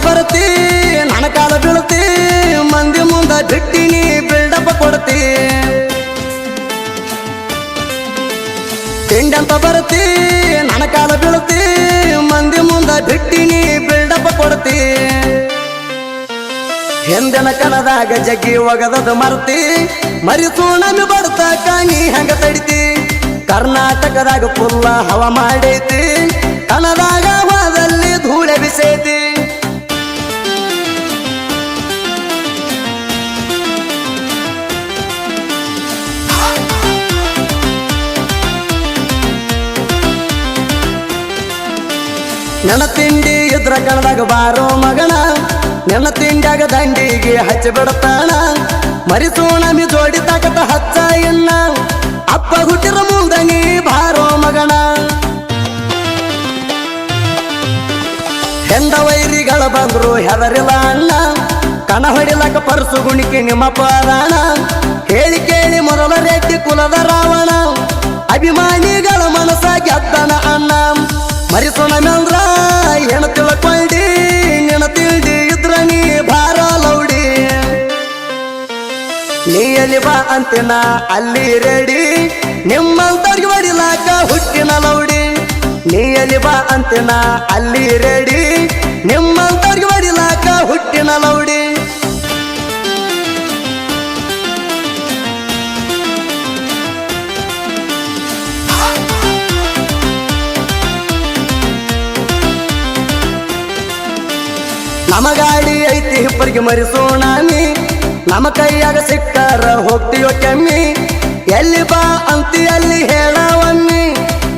ಬರ್ತಿ ನನ್ನ ಕಾಲ ಬೀಳ್ತಿ ಮಂದಿ ಮುಂದ ಬಿಟ್ಟಿನಿ ಬಿಲ್ಡಪ್ ಕೊಡ್ತಿ ತಿಂಡಂತ ಬರ್ತಿ ನನ್ನ ಕಾಲ ಬೀಳ್ತಿ ಮಂದಿ ಮುಂದ ಬಿಟ್ಟಿನಿ ಬಿಲ್ಡಪ್ ಕೊಡ್ತಿ ಹಿಂದಿನ ಕಣದಾಗ ಜಗ್ಗಿ ಒಗದದ ಮರ್ತಿ ಮರಿಸೋಣಮಿ ಬಡ್ತಾಕ ನೀ ಹೆಂಗ ತಡಿತಿ ಕರ್ನಾಟಕದಾಗ ಫುಲ್ಲ ಹವ ಮಾಡೈತಿ ಕಣದಾಗ ವಾದಲ್ಲಿ ಧೂಳೆ ಬಿಸೈತಿ ನನ್ನ ತಿಂಡಿ ಇದ್ರ ಕಣದಾಗ ಬಾರೋ ಮಗಣ ನನ್ನ ತಿಂಡಾಗ ದಂಡಿಗೆ ಹಚ್ಚಿ ಬಿಡತಾಣ ಮರಿಸೋಣಮಿ ಜೋಡಿ ತಾಕತ ಹಚ್ಚ ಎನ್ನ ಅಪ್ಪ ಹುಟ್ಟಿರ ಮುಂದ ನೀ ಬಾರೋ ಮಗಣ ಹೆಂಡ ವೈರಿಗಳ ಬಂದ್ರು ಹೆದರಿಲ್ಲ ಅಣ್ಣ ಕಣ ಹೊಡಿಲಕ ಪರ್ಸು ಗುಣಿಕೆ ನಿಮ್ಮ ಪರಾಣ ಹೇಳಿ ಕೇಳಿ ಮೊದಲ ರೆಡ್ಡಿ ಕುಲದ ರಾವಣ ಅಭಿಮಾನಿಗಳ ಮನಸ ಗೆದ್ದನ ಅಣ್ಣ ಮರಿಸೋಣಮಿ ಅಂದ್ರ ಹೆಣ ತಿಳ್ಕೊಂಡಿ ನಿನ್ನ ತಿಳ್ದಿ ಇದ್ರ ನೀ ಭಾರ ಲೌಡಿ ನೀ ಎಲ್ಲಿ ಬಾ ಅಂತಿನ ಅಲ್ಲಿ ರೆಡಿ ನಿಮ್ಮಂತವ್ರಿಗೆ ಹೊಡಿಲಾಕ ಹುಟ್ಟಿನ ಲೌಡಿ ನೀ ಎಲ್ಲಿ ಬಾ ಅಂತಿನ ಅಲ್ಲಿ ರೆಡಿ ನಿಮ್ಮಂತವ್ರಿಗೆ ಹೊಡಿಲಾಕ ಹುಟ್ಟಿನ ಲೌಡಿ ನಮ್ಮ ಗಾಡಿ ಐತಿ ಇಬ್ಬರಿಗೆ ಮರಿಸೋಣಮಿ ನಮ್ಮ ಕೈಯಾಗ ಸಿಕ್ಕಾರ ಹೋಗ್ತೀಯೋ ಕೆಮ್ಮಿ ಎಲ್ಲಿ ಬಾ ಅಂತಿ ಅಲ್ಲಿ ಹೇಳವಮ್ಮಿ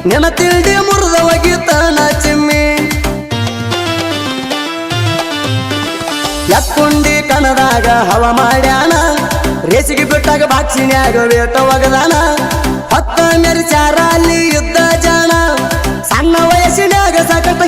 ನಿನ್ನ ತಿಂಡಿ ಮುರಿದ ಒಗಿತನ ಚಿಮ್ಮಿ ಎಕ್ಕುಂಡಿ ಕಣದಾಗ ಹವ ಮಾಡ್ಯಾನ ರೇಸಿಗೆ ಬಿಟ್ಟಾಗ ಬಾಕ್ಸಿನ್ಯಾಗ ವೇಟ ಒಗದಾನ ಹೊತ್ತ ಮೆರಿಚಾರ ಅಲ್ಲಿ ಯುದ್ಧ ಜಾಣ ಸಣ್ಣ ವಯಸ್ಸಿನಾಗ ಸಾಕಟ